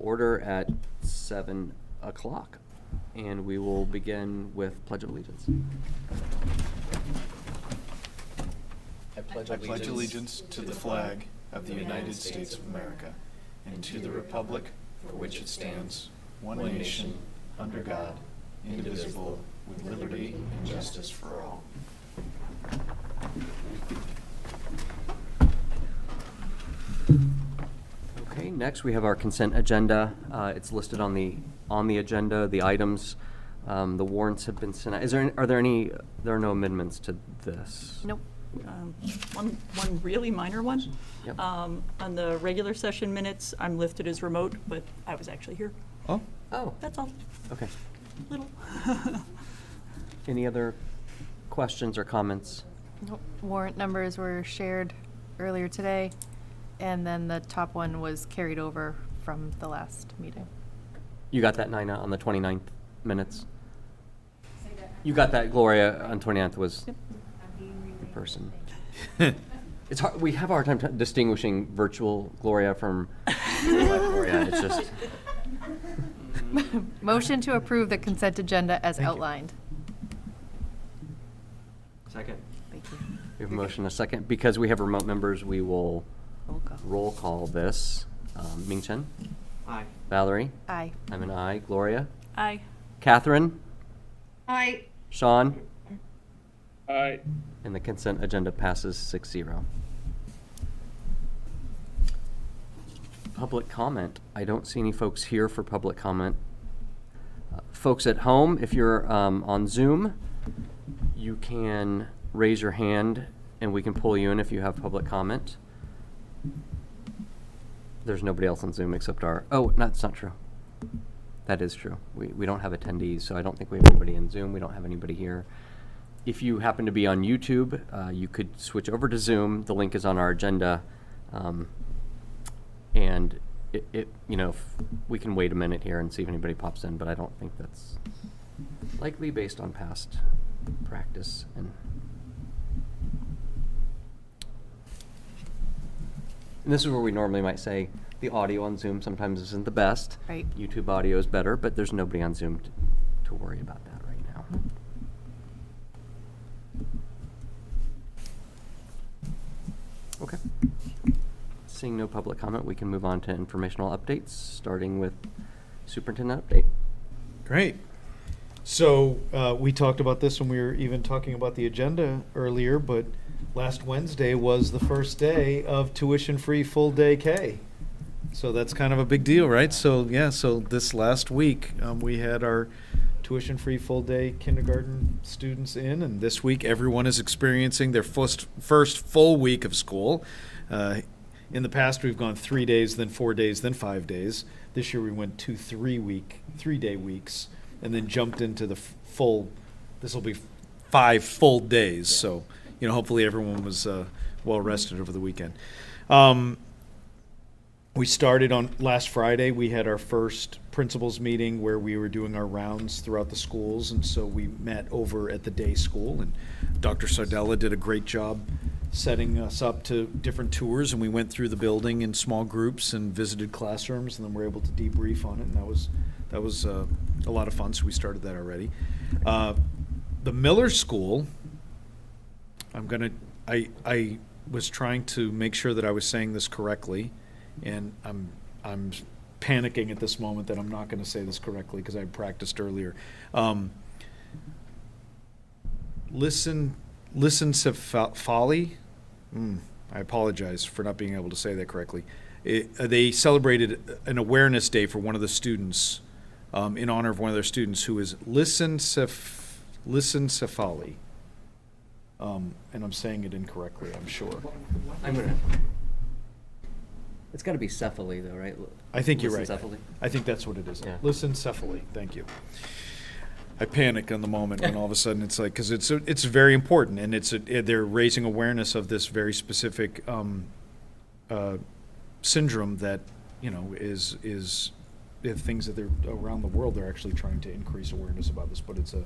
Order at 7 o'clock, and we will begin with Pledge of Allegiance. I pledge allegiance to the flag of the United States of America and to the republic for which it stands, one nation, under God, indivisible, with liberty and justice for all. Okay, next we have our consent agenda. It's listed on the agenda, the items. The warrants have been sent out. There are no amendments to this? Nope. One really minor one. Yep. On the regular session minutes, I'm listed as remote, but I was actually here. Oh, That's all. okay. Little. Any other questions or comments? Nope. Warrant numbers were shared earlier today, and then the top one was carried over from the last meeting. You got that, Nina, on the 29th minutes? You got that, Gloria, on 29th was Yep. the person. It's hard, we have a hard time distinguishing virtual Gloria from real life Gloria. It's just, Motion to approve the consent agenda as outlined. second. Thank you. We have a motion, a second. Because we have remote members, we will Roll call. roll call this. Ming Chen? Aye. Valerie? Aye. I'm an aye. Gloria? Aye. Catherine? Aye. Sean? Aye. And the consent agenda passes 6-0. Public comment. I don't see any folks here for public comment. Folks at home, if you're on Zoom, you can raise your hand and we can pull you in if you have public comment. There's nobody else on Zoom except that's not true. That is true. We don't have attendees, so I don't think we have anybody in Zoom. We don't have anybody here. If you happen to be on YouTube, you could switch over to Zoom. The link is on our agenda. And we can wait a minute here and see if anybody pops in, but I don't think that's likely based on past practice. And this is where we normally might say the audio on Zoom sometimes isn't the best. Right. YouTube audio is better, but there's nobody on Zoom to worry about that right now. Okay. Seeing no public comment, we can move on to informational updates, starting with superintendent update. Great. So we talked about this when we were even talking about the agenda earlier, but last Wednesday was the first day of tuition-free full-day K. So that's kind of a big deal, right? So this last week we had our tuition-free full-day kindergarten students in, and this week everyone is experiencing their first full week of school. In the past, we've gone 3 days, then 4 days, then 5 days. This year we went 2 3-day weeks, and then jumped into the full. This will be 5 full days. So, hopefully everyone was well rested over the weekend. We started on last Friday. We had our first principals meeting where we were doing our rounds throughout the schools, and so we met over at the day school, and Dr. Sardella did a great job setting us up to different tours, and we went through the building in small groups and visited classrooms, and then we're able to debrief on it, and that was a lot of fun. So we started that already. The Miller School, I was trying to make sure that I was saying this correctly, and I'm panicking at this moment that I'm not going to say this correctly because I practiced earlier. Listen, Cephali. I apologize for not being able to say that correctly. They celebrated an awareness day for one of the students, in honor of one of their students who is Listen Cephali. And I'm saying it incorrectly, I'm sure. It's got to be Cephaly, though, right? I think you're right. Cephaly? I think that's what it is. Yeah. Listen Cephali. Thank you. I panic on the moment when all of a sudden it's like, because it's very important, and they're raising awareness of this very specific syndrome that is things that they're around the world. They're actually trying to increase awareness about this, but it's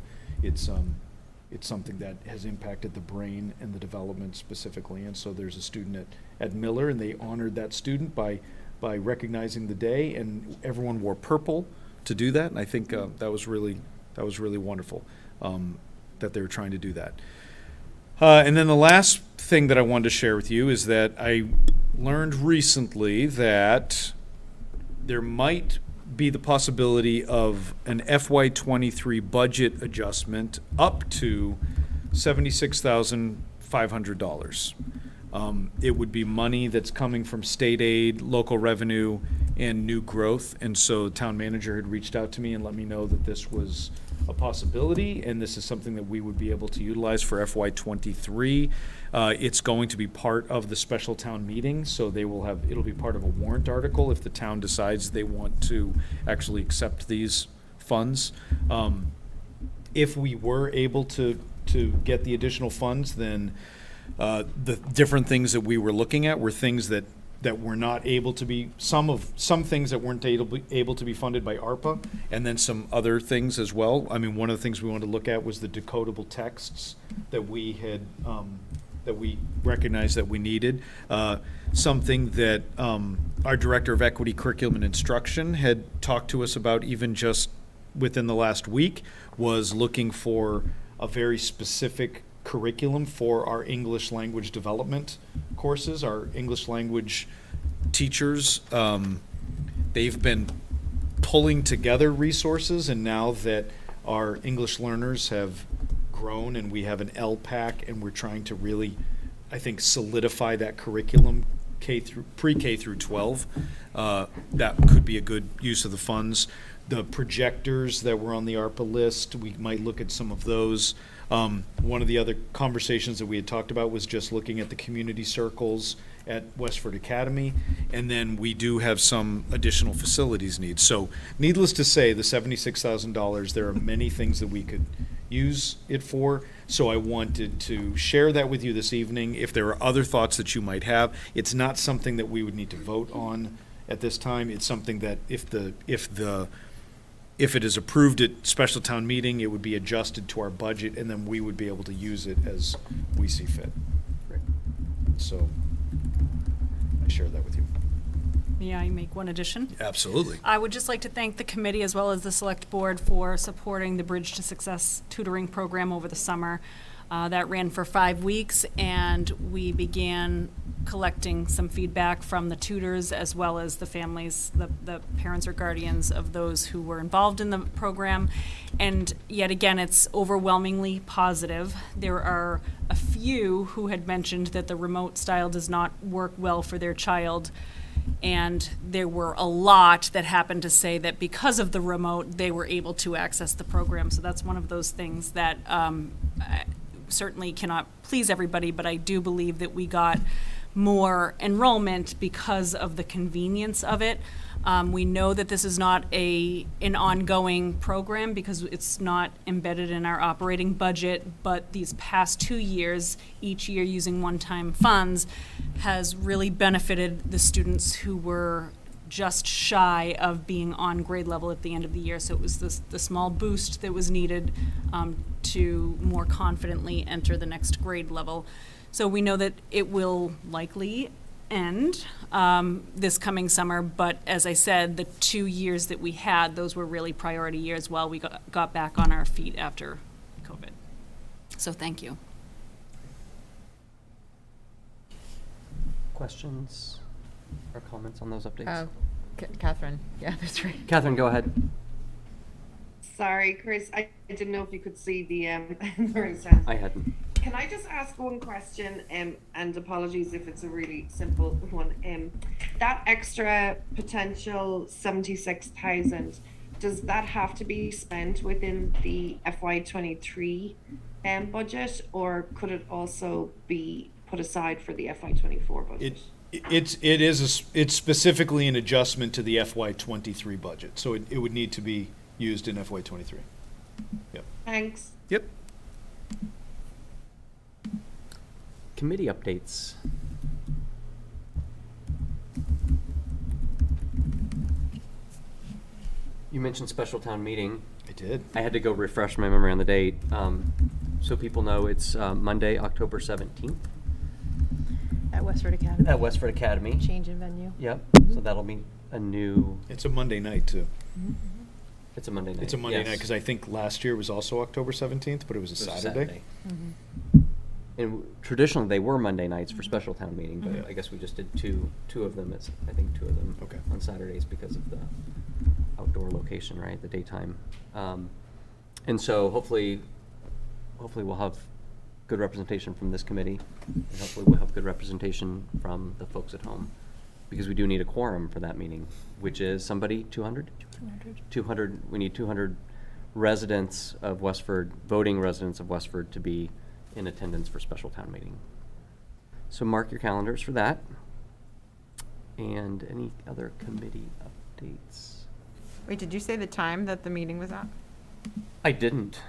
something that has impacted the brain and the development specifically. And so there's a student at Miller, and they honored that student by by recognizing the day, and everyone wore purple to do that. And I think that was really wonderful that they were trying to do that. And then the last thing that I wanted to share with you is that I learned recently that there might be the possibility of an FY23 budget adjustment up to $76,500. It would be money that's coming from state aid, local revenue, and new growth. And so the town manager had reached out to me and let me know that this was a possibility, and this is something that we would be able to utilize for FY23. It's going to be part of the special town meeting, so it'll be part of a warrant article if the town decides they want to actually accept these funds. If we were able to get the additional funds, then the different things that we were looking at were things that were not able to be, some things that weren't able to be funded by ARPA, and then some other things as well. I mean, one of the things we wanted to look at was the decodable texts that we had, that we recognized that we needed. Something that our Director of Equity, Curriculum, and Instruction had talked to us about even just within the last week was looking for a very specific curriculum for our English language development courses. Our English language teachers, they've been pulling together resources, and now that our English learners have grown and we have an LPAC and we're trying to really, I think, solidify that curriculum pre-K through 12, that could be a good use of the funds. The projectors that were on the ARPA list, we might look at some of those. One of the other conversations that we had talked about was just looking at the community circles at Westford Academy, and then we do have some additional facilities needs. So needless to say, the $76,000, there are many things that we could use it for. So I wanted to share that with you this evening. If there are other thoughts that you might have, it's not something that we would need to vote on at this time. It's something that if it is approved at special town meeting, it would be adjusted to our budget, and then we would be able to use it as we see fit. Great. So I share that with you. May I make one addition? Absolutely. I would just like to thank the committee as well as the select board for supporting the Bridge to Success tutoring program over the summer. That ran for 5 weeks, and we began collecting some feedback from the tutors as well as the families, the parents or guardians of those who were involved in the program. And yet again, it's overwhelmingly positive. There are a few who had mentioned that the remote style does not work well for their child. And there were a lot that happened to say that because of the remote, they were able to access the program. So that's one of those things that certainly cannot please everybody, but I do believe that we got more enrollment because of the convenience of it. We know that this is not an ongoing program because it's not embedded in our operating budget, but these past 2 years, each year using one-time funds, has really benefited the students who were just shy of being on grade level at the end of the year. So it was the small boost that was needed to more confidently enter the next grade level. So we know that it will likely end this coming summer, but as I said, the 2 years that we had, those were really priority years while we got back on our feet after COVID. So thank you. Questions or comments on those updates? Catherine. Yeah, that's right. Catherine, go ahead. Sorry, Chris, I didn't know if you could see the response. I hadn't. Can I just ask one question, and apologies if it's a really simple one. That extra potential 76,000, does that have to be spent within the FY23 budget, or could it also be put aside for the FY24 budget? It's specifically an adjustment to the FY23 budget, so it would need to be used in FY23. Yep. Thanks. Yep. Committee updates. You mentioned special town meeting. I did. I had to go refresh my memory on the date. So people know it's Monday, October 17th. At Westford Academy. at Westford Academy. Change in venue. Yep, so that'll be a new, It's a Monday night, too. it's a Monday night. It's a Monday yes. night, because I think last year was also October 17th, but it was a It was Saturday. And traditionally, they were Monday nights for special town meeting, but Mhm. I guess we just did two of them, I think two of them. Okay. On Saturdays because of the outdoor location, right, the daytime. And so hopefully we'll have good representation from this committee, and hopefully we'll have good representation from the folks at home, because we do need a quorum for that meeting, which is somebody, 200? 200, we need 200 residents of Westford, voting residents of Westford, to be in attendance for special town meeting. So mark your calendars for that. And any other committee updates? Wait, did you say the time that the meeting was at? I didn't.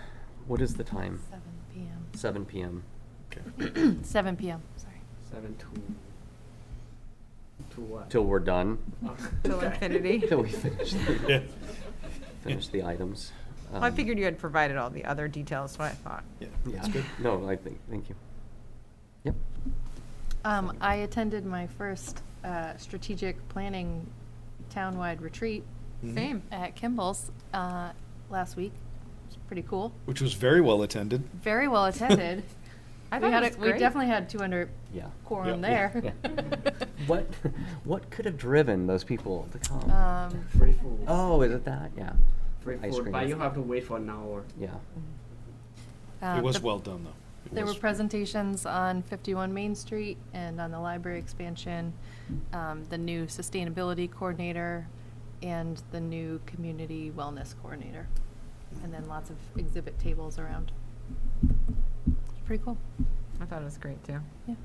What is the time? 7 p.m. 7 p.m. Okay. 7 p.m., sorry. 7 to what? Till we're done. Till infinity? Till we finish Yeah. finish the items. Well, I figured you had provided all the other details, so I thought. Yeah, Yeah. that's good. No, thank you. Yep. I attended my first strategic planning townwide retreat Same. at Kimball's last week. It's pretty cool. Which was very well attended. Very well attended. I We thought had it was we great. definitely had 200 Yeah. quorum Yeah. there. What could have driven those people to come? Free food. Oh, is it that? Yeah. Free Ice food, cream. but you have to wait for an hour. Yeah. It was the- well done, though. It There were was- presentations on 51 Main Street and on the library expansion, the new sustainability coordinator, and the new community wellness coordinator. And then lots of exhibit tables around. It's pretty cool. I thought it was great, too. Yeah.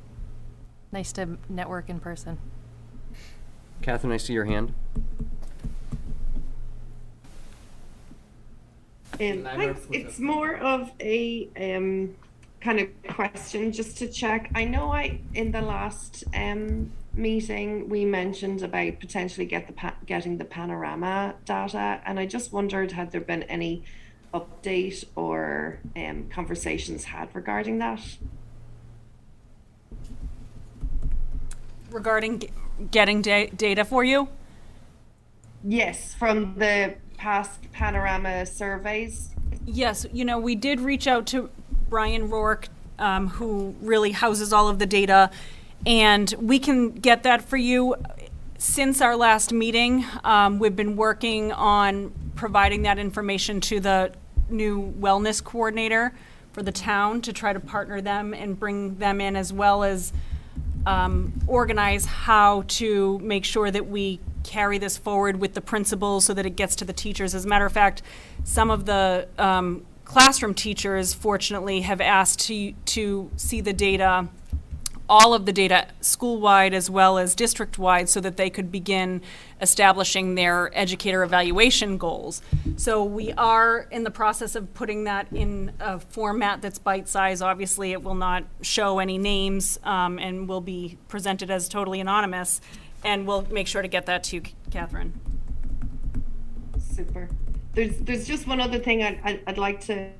Nice to network in person. Catherine, I see your hand. Library Thanks. food It's up. more of a kind of question just to check. I know in the last meeting we mentioned about potentially getting the panorama data, and I just wondered, had there been any update or conversations had regarding that? Regarding getting data for you? Yes, from the past panorama surveys. Yes, we did reach out to Brian Rourke, who really houses all of the data, and we can get that for you. Since our last meeting, we've been working on providing that information to the new wellness coordinator for the town to try to partner them and bring them in, as well as organize how to make sure that we carry this forward with the principals so that it gets to the teachers. As a matter of fact, some of the classroom teachers, fortunately, have asked to see the data, all of the data, school-wide as well as district-wide, so that they could begin establishing their educator evaluation goals. So we are in the process of putting that in a format that's bite-sized. Obviously, it will not show any names and will be presented as totally anonymous. And we'll make sure to get that to you, Catherine. Super. There's just one other thing I'd like to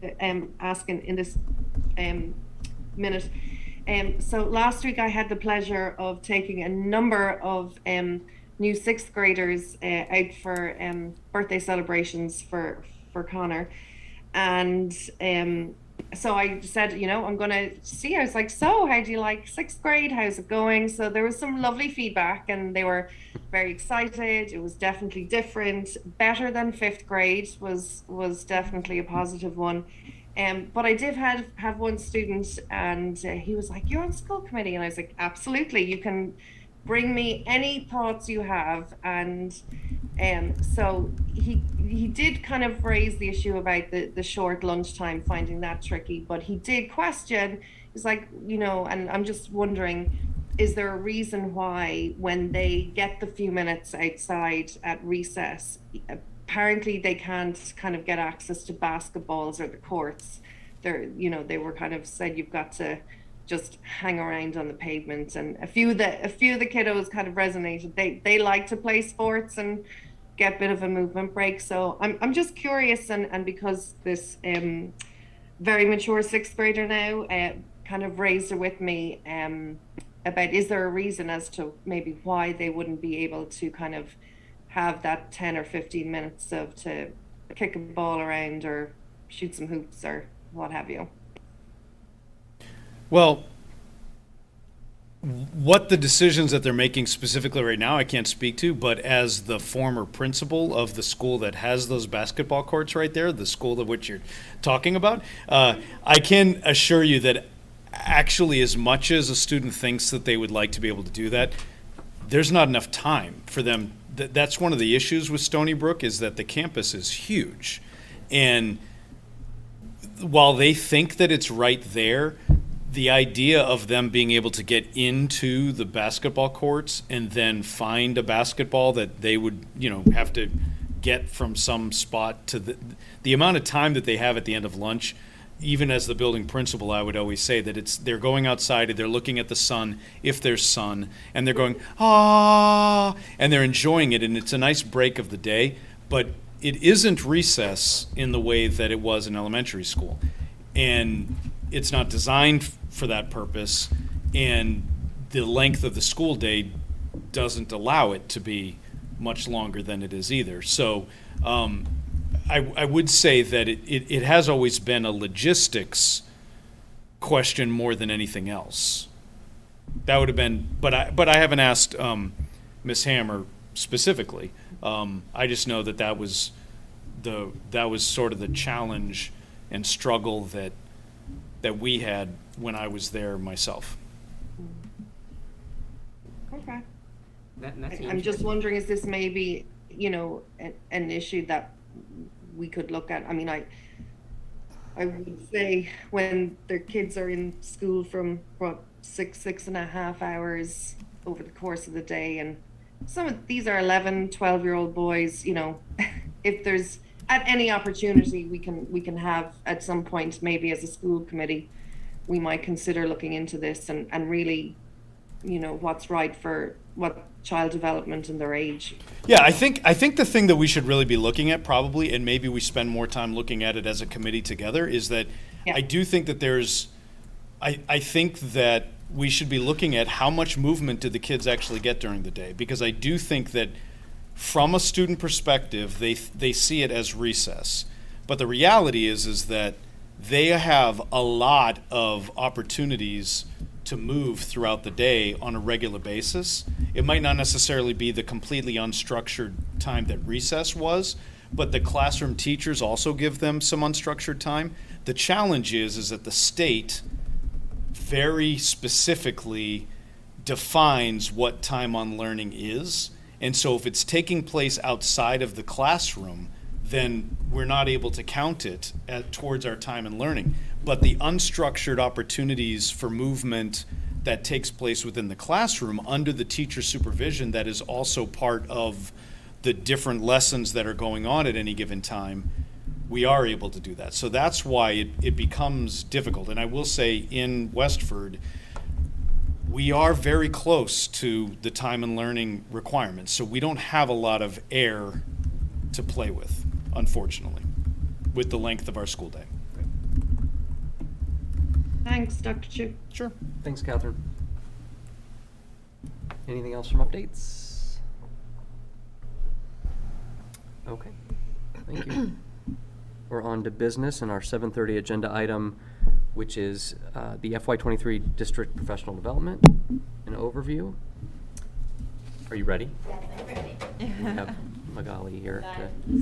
ask in this minute. So last week I had the pleasure of taking a number of new sixth graders out for birthday celebrations for Connor, and so I said, I'm gonna see. I was like, so how do you like sixth grade? How's it going? So there was some lovely feedback, and they were very excited. It was definitely different, better than fifth grade. Was definitely a positive one. But I did have one student, and he was like, "You're on school committee," and I was like, "Absolutely, you can bring me any thoughts you have." And so he did kind of raise the issue about the short lunchtime, finding that tricky, but he did question. He's like, and I'm just wondering, is there a reason why when they get the few minutes outside at recess, apparently they can't kind of get access to basketballs or the courts? They were kind of said you've got to just hang around on the pavement, and a few of the kiddos kind of resonated. They like to play sports and get a bit of a movement break. So I'm just curious, and because this very mature sixth grader now kind of raised it with me, about, is there a reason as to maybe why they wouldn't be able to kind of have that 10 or 15 minutes of to kick a ball around or shoot some hoops or what have you? Well, what the decisions that they're making specifically right now, I can't speak to, but as the former principal of the school that has those basketball courts right there, the school of which you're talking about, I can assure you that actually, as much as a student thinks that they would like to be able to do that, there's not enough time for them. That's one of the issues with Stony Brook, is that the campus is huge. And while they think that it's right there, the idea of them being able to get into the basketball courts and then find a basketball that they would, have to get from some spot to the amount of time that they have at the end of lunch. Even as the building principal, I would always say that they're going outside and they're looking at the sun, if there's sun, and they're going, ah, and they're enjoying it, and it's a nice break of the day, but it isn't recess in the way that it was in elementary school. And it's not designed for that purpose, and the length of the school day doesn't allow it to be much longer than it is either. So, I would say that it has always been a logistics question more than anything else. That would have been, but I haven't asked Ms. Hammer specifically. I just know that was sort of the challenge and struggle that we had when I was there myself. Okay. That's I'm just interesting. wondering, is this maybe, an issue that we could look at? I mean, I would say when their kids are in school from six and a half hours over the course of the day, and some of these are 11, 12-year-old boys, if there's at any opportunity we can have at some point, maybe as a school committee, we might consider looking into this and really, what's right for what child development and their age. Yeah, I think the thing that we should really be looking at probably, and maybe we spend more time looking at it as a committee together, is that Yeah. I do think that I think that we should be looking at how much movement do the kids actually get during the day, because I do think that from a student perspective, they see it as recess. But the reality is that they have a lot of opportunities to move throughout the day on a regular basis. It might not necessarily be the completely unstructured time that recess was, but the classroom teachers also give them some unstructured time. The challenge is that the state very specifically defines what time on learning is. And so if it's taking place outside of the classroom, then we're not able to count it towards our time in learning. But the unstructured opportunities for movement that takes place within the classroom under the teacher supervision, that is also part of the different lessons that are going on at any given time, we are able to do that. So that's why it becomes difficult. And I will say in Westford, we are very close to the time and learning requirements. So we don't have a lot of air to play with, unfortunately, with the length of our school day. Thanks, Dr. Chu. Sure. Thanks, Catherine. Anything else from updates? Okay, thank you. We're on to business and our 7:30 agenda item, which is the FY23 District Professional Development, an overview. Are you ready? Yes, I'm ready. We have Magali here.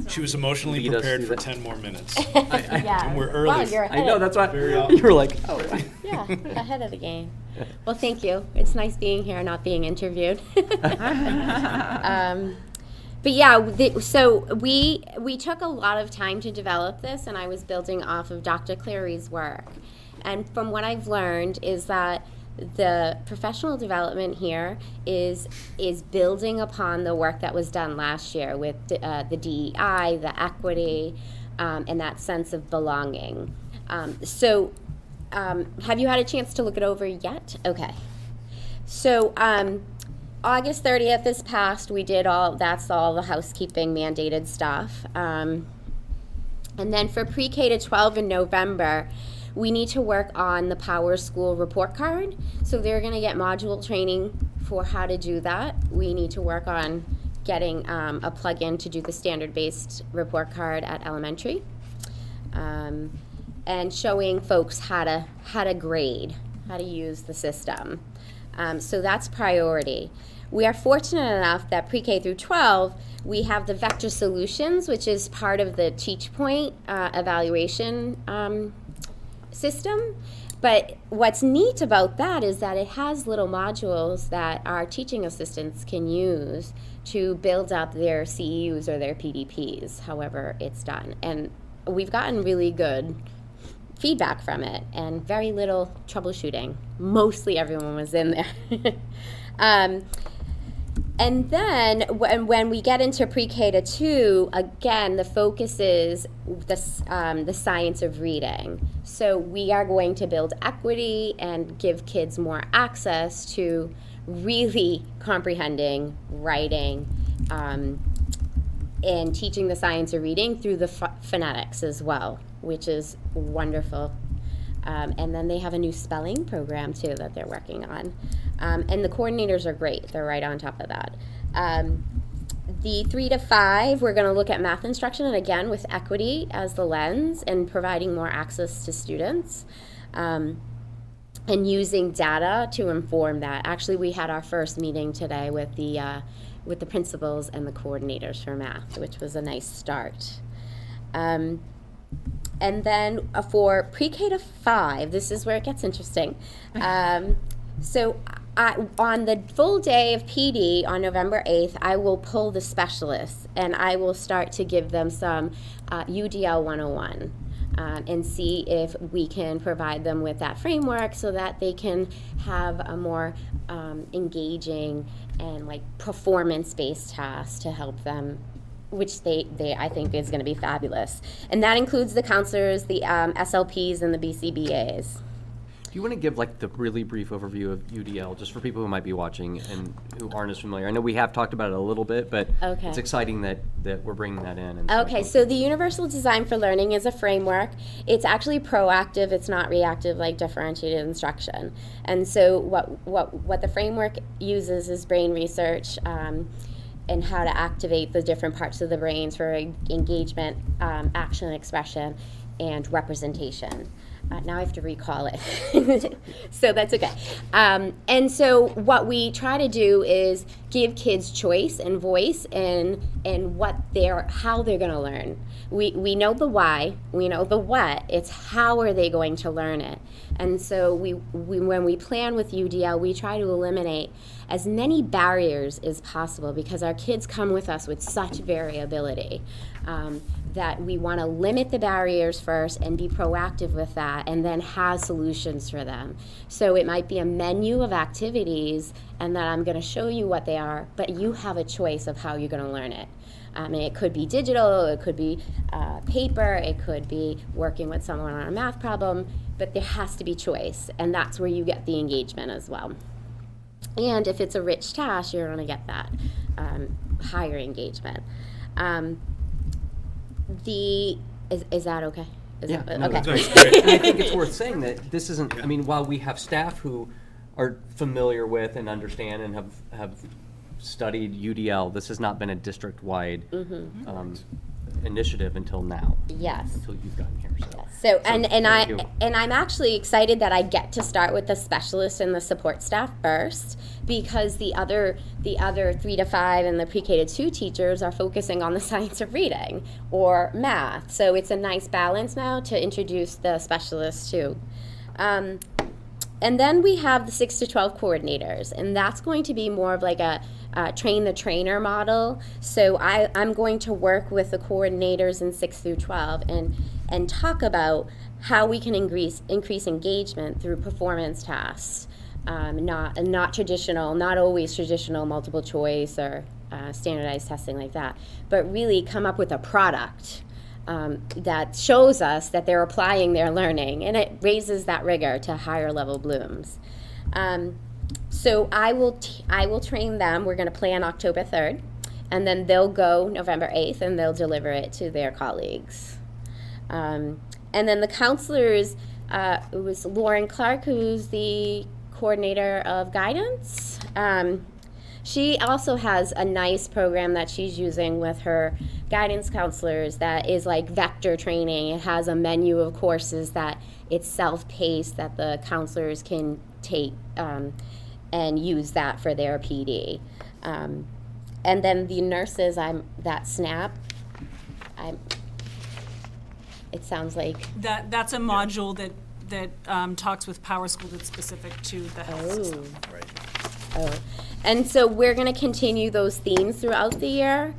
She was emotionally Lead us prepared through for that. 10 more minutes. Yeah. And we're early. Wow, you're I ahead. know, that's why Very you were like, oh. Yeah, ahead of the game. Well, thank you. It's nice being here, not being interviewed. But yeah, so we took a lot of time to develop this, and I was building off of Dr. Cleary's work. And from what I've learned is that the professional development here is building upon the work that was done last year with the DEI, the equity, and that sense of belonging. So have you had a chance to look it over yet? Okay. So August 30th is passed. We did that's all the housekeeping mandated stuff. And then for pre-K to 12 in November, we need to work on the Power School report card. So they're going to get module training for how to do that. We need to work on getting a plug-in to do the standard-based report card at elementary, and showing folks how to grade, how to use the system. So that's priority. We are fortunate enough that pre-K through 12, we have the vector solutions, which is part of the Teach Point evaluation system. But what's neat about that is that it has little modules that our teaching assistants can use to build up their CEUs or their PDPs, however it's done. And we've gotten really good feedback from it and very little troubleshooting. Mostly everyone was in there. And then when we get into pre-K to 2, again, the focus is the science of reading. So we are going to build equity and give kids more access to really comprehending, writing, and teaching the science of reading through the phonetics as well, which is wonderful. And then they have a new spelling program, too, that they're working on. And the coordinators are great. They're right on top of that. The 3 to 5, we're going to look at math instruction, and again, with equity as the lens and providing more access to students. And using data to inform that. Actually, we had our first meeting today with the principals and the coordinators for math, which was a nice start. And then for pre-K to 5, this is where it gets interesting. So on the full day of PD on November 8th, I will pull the specialists and I will start to give them some UDL 101 and see if we can provide them with that framework so that they can have a more engaging and like performance-based task to help them, which they I think is going to be fabulous. And that includes the counselors, the SLPs, and the BCBAs. Do you want to give like the really brief overview of UDL, just for people who might be watching and who aren't as familiar? I know we have talked about it a little bit, but Okay. it's exciting that we're bringing that in. And Okay, so the Universal Design for Learning is a framework. It's actually proactive. It's not reactive like differentiated instruction. And so what the framework uses is brain research and how to activate the different parts of the brains for engagement, action, expression, and representation. Now I have to recall it, so that's okay. And so what we try to do is give kids choice and voice in how they're going to learn. We know the why, we know the what. It's how are they going to learn it. And so when we plan with UDL, we try to eliminate as many barriers as possible because our kids come with us with such variability. That we want to limit the barriers first and be proactive with that and then have solutions for them. So it might be a menu of activities and that I'm going to show you what they are, but you have a choice of how you're going to learn it. And it could be digital, it could be paper, it could be working with someone on a math problem, but there has to be choice, and that's where you get the engagement as well. And if it's a rich task, you're going to get that higher engagement. Is that okay? Yeah, that, no, okay. that's great. And I think it's worth saying that this isn't, I mean, while we have staff who are familiar with and understand and have studied UDL, this has not been a district-wide initiative until now. Yes. Until you've gotten here. So thank you. I'm actually excited that I get to start with the specialist and the support staff first because the other 3 to 5 and the pre-K to 2 teachers are focusing on the science of reading or math. So it's a nice balance now to introduce the specialists too. And then we have the 6 to 12 coordinators, and that's going to be more of like a train the trainer model. So I'm going to work with the coordinators in 6 through 12 and talk about how we can increase engagement through performance tasks, not traditional, not always traditional multiple choice or standardized testing like that, but really come up with a product that shows us that they're applying their learning, and it raises that rigor to higher level blooms. So I will train them. We're going to plan October 3rd, and then they'll go November 8th, and they'll deliver it to their colleagues. And then the counselors, it was Lauren Clark, who's the coordinator of guidance. She also has a nice program that she's using with her guidance counselors that is like vector training. It has a menu of courses that it's self-paced that the counselors can take and use that for their PD. And then the nurses, that SNAP, it sounds like. That's a module that talks with PowerSchool that's specific to the health system. Right. Oh, and so we're going to continue those themes throughout the year.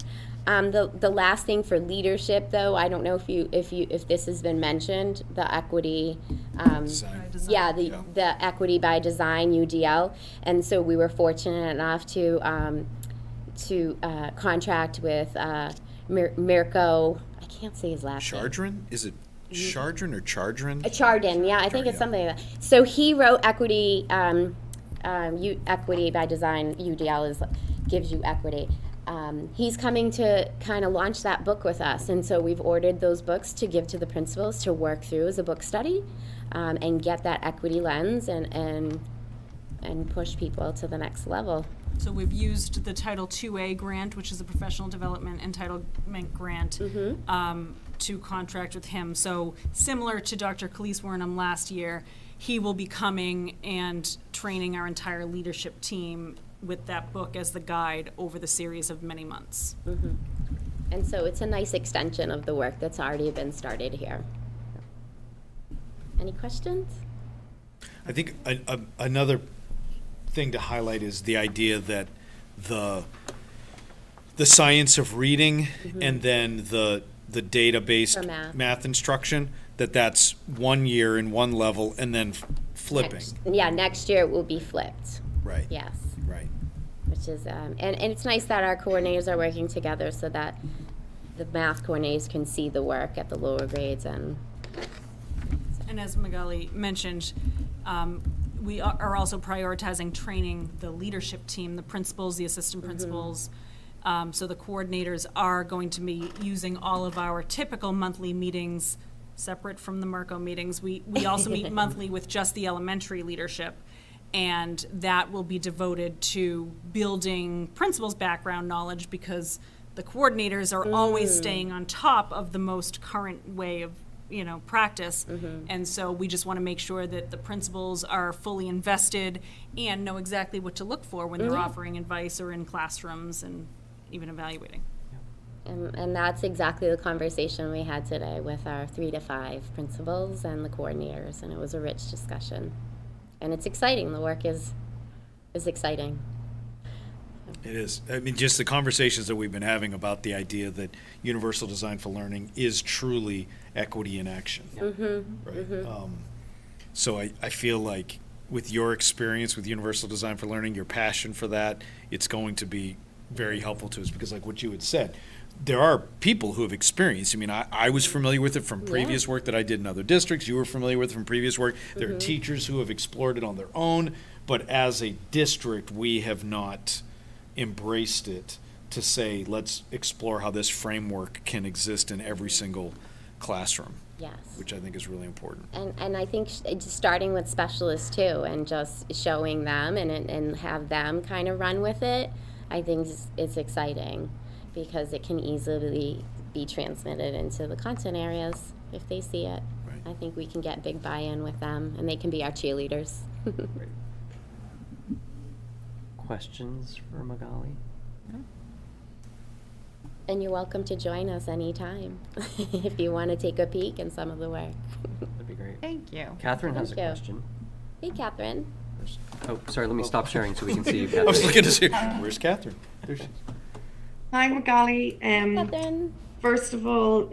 The last thing for leadership, though, I don't know if this has been mentioned, the equity. Design. Yeah, the equity by design UDL, and so we were fortunate enough to contract with Mirko. I can't say his last name. Chardrin? Is it Chardrin or Chardrin? Chardin, yeah, I think it's something like that. So he wrote equity. Equity by design UDL gives you equity. He's coming to kind of launch that book with us, and so we've ordered those books to give to the principals to work through as a book study, and get that equity lens and push people to the next level. So we've used the Title IIA grant, which is a professional development entitlement grant, to contract with him. So similar to Dr. Khalees Warnham last year, he will be coming and training our entire leadership team with that book as the guide over the series of many months. Mm-hmm. And so it's a nice extension of the work that's already been started here. Any questions? I think another thing to highlight is the idea that the science of reading and then the data-based For math. math instruction, that's 1 year in one level and then flipping. Next year it will be flipped. Right. Yes. Right. Which is, and it's nice that our coordinators are working together so that the math coordinators can see the work at the lower grades and. And as Magali mentioned, we are also prioritizing training the leadership team, the principals, the assistant principals. So the coordinators are going to be using all of our typical monthly meetings separate from the Mirko meetings. We also meet monthly with just the elementary leadership, and that will be devoted to building principals' background knowledge because the coordinators are always staying on top of the most current way of practice. And so we just want to make sure that the principals are fully invested and know exactly what to look for when they're offering advice or in classrooms and even evaluating. And that's exactly the conversation we had today with our 3 to 5 principals and the coordinators, and it was a rich discussion. And it's exciting. The work is exciting. It is. I mean, just the conversations that we've been having about the idea that universal design for learning is truly equity in action. Right. So I feel like with your experience with universal design for learning, your passion for that, it's going to be very helpful to us because like what you had said, there are people who have experienced. I mean, I was familiar with it from previous work that I did in other districts. You were familiar with it from previous work. There are teachers who have explored it on their own, but as a district, we have not embraced it to say, let's explore how this framework can exist in every single classroom. Yes. Which I think is really important. And I think it's starting with specialists too, and just showing them and have them kind of run with it, I think it's exciting because it can easily be transmitted into the content areas if they see it. Right. I think we can get big buy-in with them, and they can be our cheerleaders. Questions for Magali? And you're welcome to join us anytime if you want to take a peek in some of the work. That'd be great. Thank you. Catherine has a Thank you. question. Hey, Catherine. Oh, sorry, let me stop sharing so we can see you, I Catherine. was looking to see, where's Catherine? There she is. Hi, Magali. Catherine. First of all,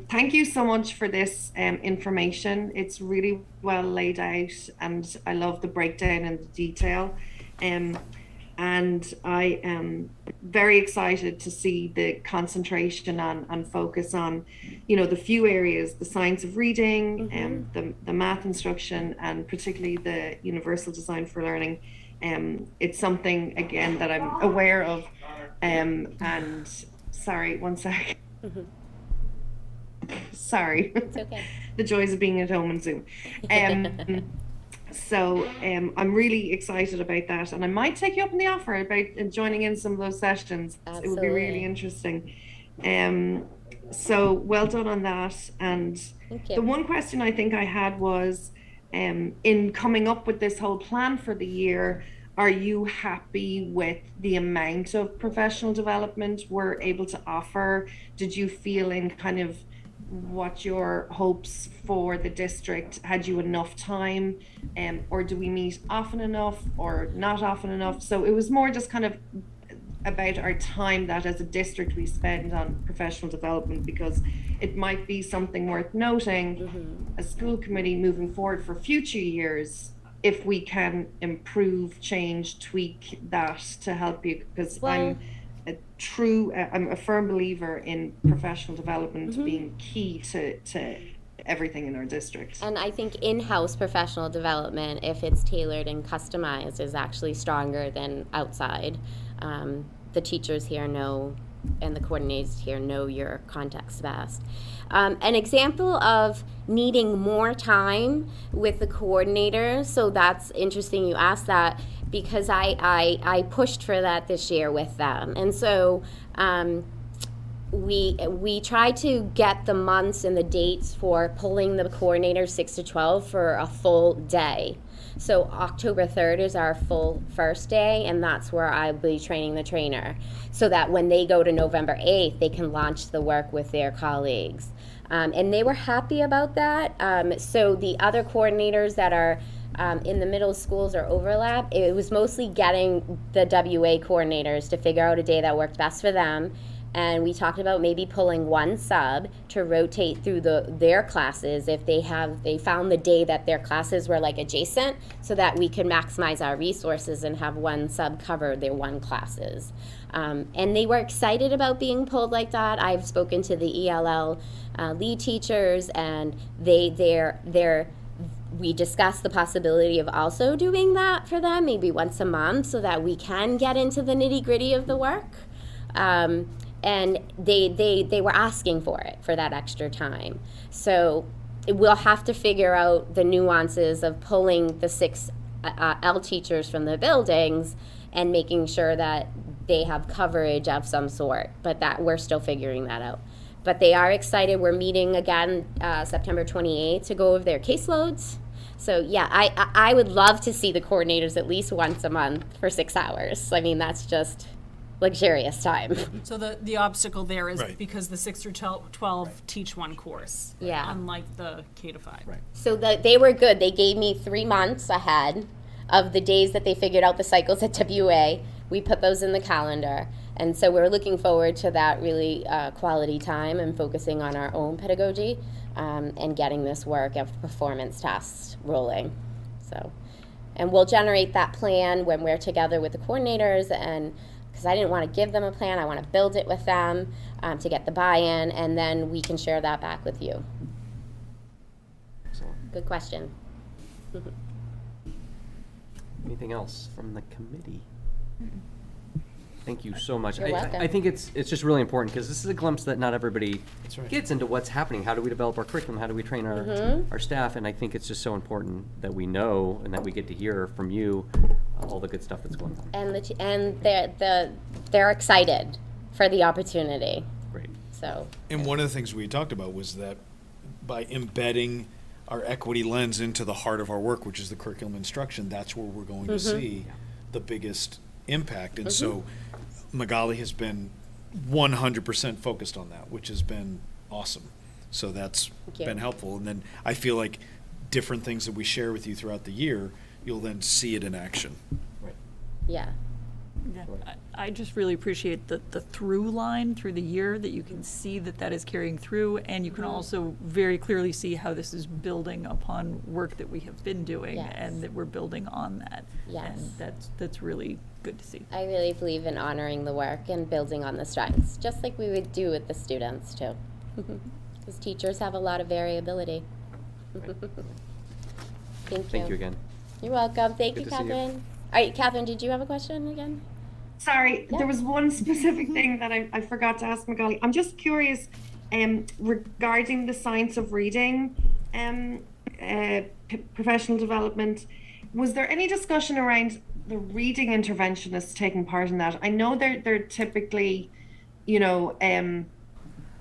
thank you so much for this information. It's really well laid out, and I love the breakdown and the detail. And I am very excited to see the concentration on and focus on, the few areas, the science of reading, the math instruction, and particularly the universal design for learning. It's something, again, that I'm aware of. And sorry, one sec. Sorry. It's okay. the joys of being at home on Zoom. So I'm really excited about that, and I might take you up on the offer about joining in some of those sessions. It would be really Absolutely. interesting. So well done on that. And Thank the you. one question I think I had was, in coming up with this whole plan for the year, are you happy with the amount of professional development we're able to offer? Did you feel in kind of what your hopes for the district? Had you enough time, or do we meet often enough or not often enough? So it was more just kind of about our time that as a district we spend on professional development, because it might be something worth noting a school committee moving forward for future years, if we can improve, change, tweak that to help you, because Well, I'm a firm believer in professional development being key to everything in our district. and I think in-house professional development, if it's tailored and customized, is actually stronger than outside. The teachers here know, and the coordinators here know your context best. An example of needing more time with the coordinators, so that's interesting you asked that, because I pushed for that this year with them. And so we tried to get the months and the dates for pulling the coordinators 6 to 12 for a full day. So October 3rd is our full first day, and that's where I'll be training the trainer, so that when they go to November 8th, they can launch the work with their colleagues. And they were happy about that. So the other coordinators that are in the middle schools or overlap, it was mostly getting the WA coordinators to figure out a day that worked best for them. And we talked about maybe pulling one sub to rotate through their classes if they found the day that their classes were like adjacent, so that we could maximize our resources and have one sub cover their one classes. And they were excited about being pulled like that. I've spoken to the ELL lead teachers, and we discussed the possibility of also doing that for them, maybe once a month, so that we can get into the nitty-gritty of the work. And they were asking for it, for that extra time. So we'll have to figure out the nuances of pulling the 6 L teachers from the buildings and making sure that they have coverage of some sort, but that we're still figuring that out. But they are excited. We're meeting again September 28th to go over their caseloads. So yeah, I would love to see the coordinators at least once a month for 6 hours. I mean, that's just luxurious time. So the obstacle there is Right. because the 6 through 12 teach one course. Yeah. Unlike the K to 5. Right. So they were good. They gave me 3 months ahead of the days that they figured out the cycles at WA. We put those in the calendar. And so we're looking forward to that really quality time and focusing on our own pedagogy and getting this work of performance tests rolling. So, and we'll generate that plan when we're together with the coordinators, and because I didn't want to give them a plan, I want to build it with them to get the buy-in, and then we can share that back with you. Excellent. Good question. Anything else from the committee? Thank you so much. You're welcome. I think it's just really important, because this is a glimpse that not everybody That's right. gets into what's happening. How do we develop our curriculum? How do we train our staff? And I think it's just so important that we know and that we get to hear from you all the good stuff that's going on. And they're excited for the opportunity. Great. So And one of the things we talked about was that by embedding our equity lens into the heart of our work, which is the curriculum instruction, that's where we're going to see the biggest impact. And so Magali has been 100% focused on that, which has been awesome. So that's Thank you. been helpful. And then I feel like different things that we share with you throughout the year, you'll then see it in action. Right. yeah. Yeah, I just really appreciate the through line through the year, that you can see that is carrying through, and you can also very clearly see how this is building upon work that we have been doing, Yes. and that we're building on that. Yes. And that's really good to see. I really believe in honoring the work and building on the strengths, just like we would do with the students too. Because teachers have a lot of variability. Thank you. Thank you again. You're welcome. Thank Good you, to see you. Catherine. All right, Catherine, did you have a question again? Sorry, Yeah. there was one specific thing that I forgot to ask Magali. I'm just curious regarding the science of reading. professional development, was there any discussion around the reading interventionists taking part in that? I know they're typically, you know,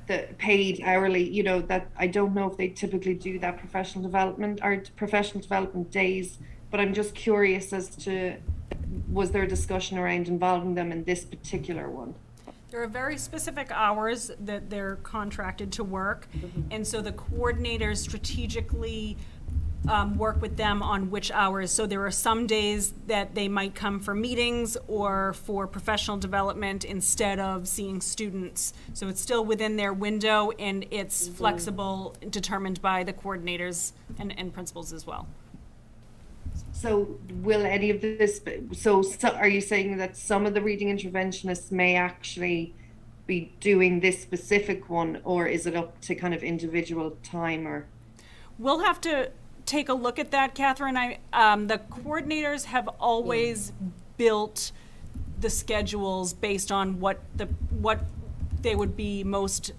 the paid hourly, you know, that I don't know if they typically do that professional development or professional development days, but I'm just curious as to, was there a discussion around involving them in this particular one? There are very specific hours that they're contracted to work, and so the coordinators strategically work with them on which hours. So there are some days that they might come for meetings or for professional development instead of seeing students. So it's still within their window, and it's flexible, determined by the coordinators and principals as well. So will any of this, so are you saying that some of the reading interventionists may actually be doing this specific one, or is it up to kind of individual time? Or We'll have to take a look at that, Catherine. The coordinators have always built the schedules based on what they would be most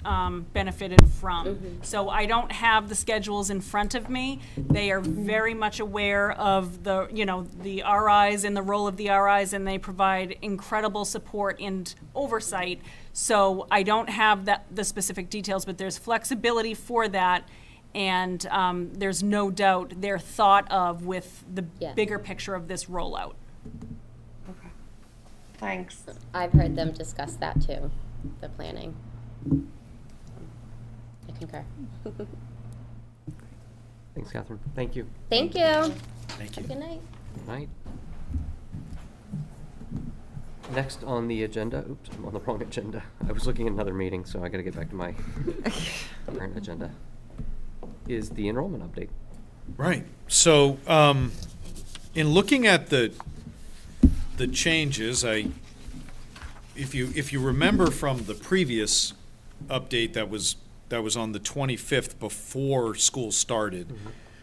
benefited from. So I don't have the schedules in front of me. They are very much aware of the, you know, the RIs and the role of the RIs, and they provide incredible support and oversight. So I don't have the specific details, but there's flexibility for that. And there's no doubt they're thought of with the bigger picture of this rollout. okay, thanks. I've heard them discuss that too, the planning. I concur. Thanks, Catherine. Thank you. Thank you. Thank Have a good night. Good night. Next on the agenda, oops, I'm on the wrong agenda. I was looking at another meeting, so I gotta get back to my current agenda, is the enrollment update. Right. So, in looking at the changes, if you remember from the previous update that was on the 25th before school started,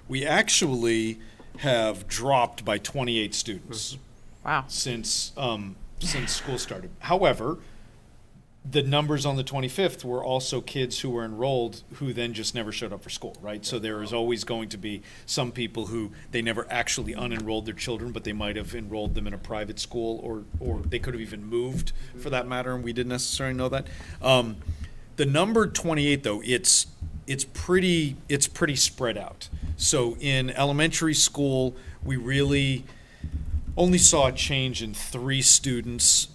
we actually have dropped by 28 students Wow. since school started. However, the numbers on the 25th were also kids who were enrolled who then just never showed up for school, right? So there is always going to be some people who they never actually unenrolled their children, but they might have enrolled them in a private school, or they could have even moved for that matter, and we didn't necessarily know that. The number 28 though, it's pretty spread out. So in elementary school, we really only saw a change in 3 students.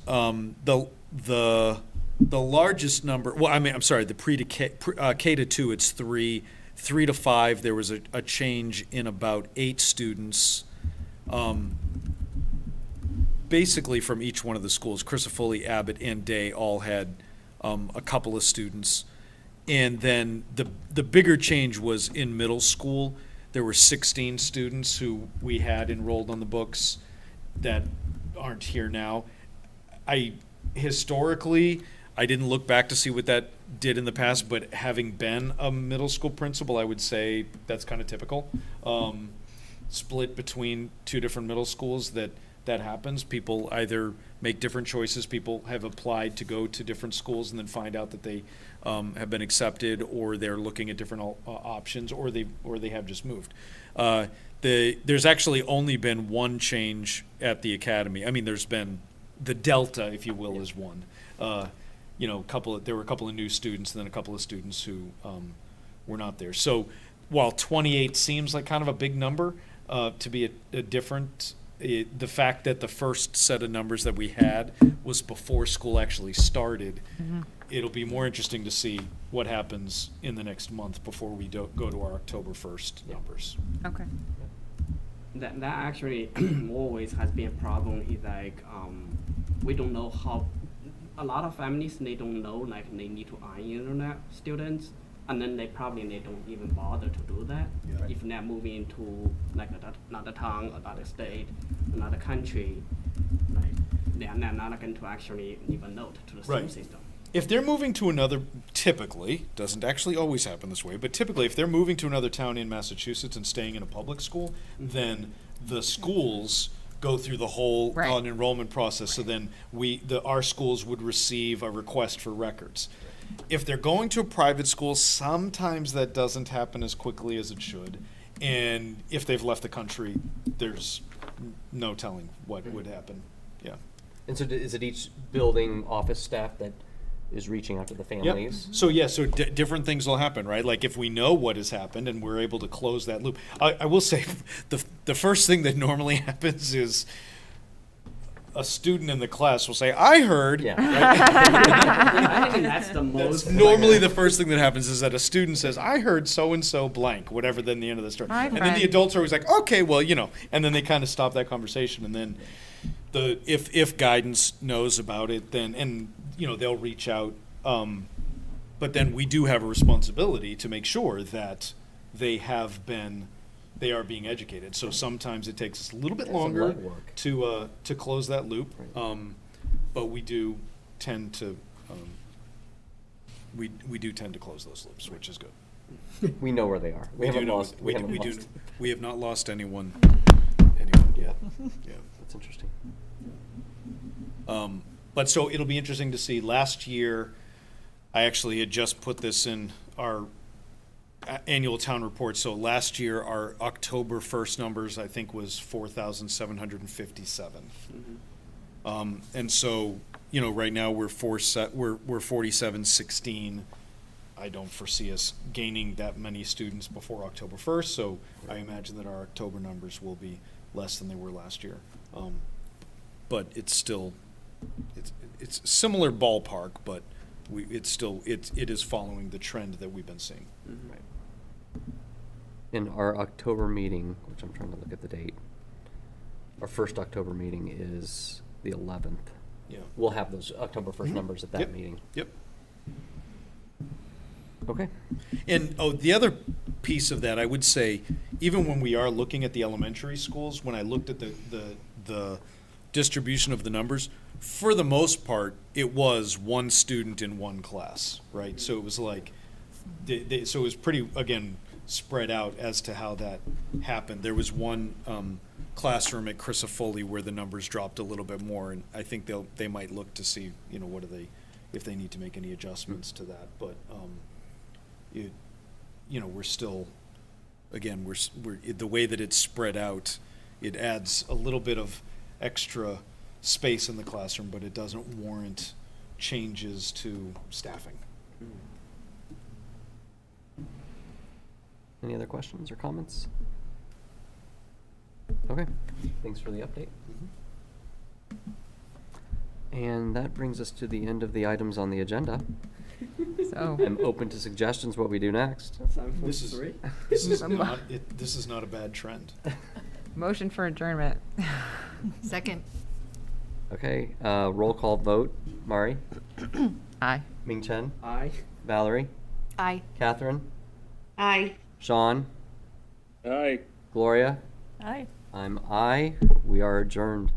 The largest number, well, I mean, I'm sorry, the K to 2, it's 3. 3 to 5, there was a change in about 8 students. Basically from each one of the schools, Crisafulli, Abbott, and Day all had a couple of students. And then the bigger change was in middle school. There were 16 students who we had enrolled on the books that aren't here now. Historically, I didn't look back to see what that did in the past, but having been a middle school principal, I would say that's kind of typical. Split between 2 different middle schools, that happens. People either make different choices. People have applied to go to different schools and then find out that they have been accepted, or they're looking at different options, or they have just moved. There's actually only been one change at the academy. I mean, there's been the delta, if you will, is one. There were a couple of new students, and then a couple of students who were not there. So while 28 seems like kind of a big number to be a different, the fact that the first set of numbers that we had was before school actually started, it'll be more interesting to see what happens in the next month before we go to our October 1st numbers. Okay. That actually always has been a problem. Is like we don't know how. A lot of families, they don't know, like they need to internet students, and then they don't even bother to do that. Yeah. If they're moving to like another town, another state, another country, like they're not going to actually leave a note to the school Right. system. If they're moving to another, typically, doesn't actually always happen this way, but typically if they're moving to another town in Massachusetts and staying in a public school, then the schools go through the whole Right. enrollment process. So then our schools would receive a request for records. if they're going to a private school, sometimes that doesn't happen as quickly as it should. And if they've left the country, there's no telling what would happen. Yeah. And so is it each building office staff that is reaching out to the families? So different things will happen, right? Like if we know what has happened and we're able to close that loop. I will say the first thing that normally happens is a student in the class will say, "I heard." Yeah. I think that's the most. That's normally the first thing that happens is that a student says, "I heard so and so blank," whatever. Then the end of the story, My and then the friend. adults are always like, "Okay, well, and then they kind of stop that conversation, and then if guidance knows about it, then they'll reach out. But then we do have a responsibility to make sure that they are being educated. So sometimes it takes us a little bit Yeah, some longer legwork. to close that loop. Right. But we do tend to we do tend to close those loops, which is good. We know where they are. We haven't lost. We haven't lost. have not lost anyone yet. Yeah. That's interesting. But so it'll be interesting to see. Last year, I actually had just put this in our annual town report. So last year, our October 1st numbers, I think, was 4,757. And so, right now we're 4,716. I don't foresee us gaining that many students before October 1st. So I imagine that our October numbers will be less than they were last year. But it's still, it's similar ballpark, but it is following the trend that we've been seeing. Right. In our October meeting, which I'm trying to look at the date, our first October meeting is the 11th. Yeah. We'll have those October 1st numbers at that Yep. meeting. Yep. Okay. And the other piece of that, I would say, even when we are looking at the elementary schools, when I looked at the distribution of the numbers, for the most part, it was one student in one class, right? So it was like, so it was pretty, again, spread out as to how that happened. There was one classroom at Crisafulli where the numbers dropped a little bit more, and I think they might look to see, what do they, if they need to make any adjustments to that. But we're still, again, we're the way that it's spread out, it adds a little bit of extra space in the classroom, but it doesn't warrant changes to staffing. Any other questions or comments? Okay. Thanks for the update. And that brings us to the end of the items on the agenda. So, I'm open to suggestions what we do next. This is not a bad trend. motion for adjournment. Second. Okay, roll call vote. Mari? Aye. Ming Chen? Aye. Valerie? Aye. Catherine? Aye. Sean? Aye. Gloria? Aye. I'm I. We are adjourned.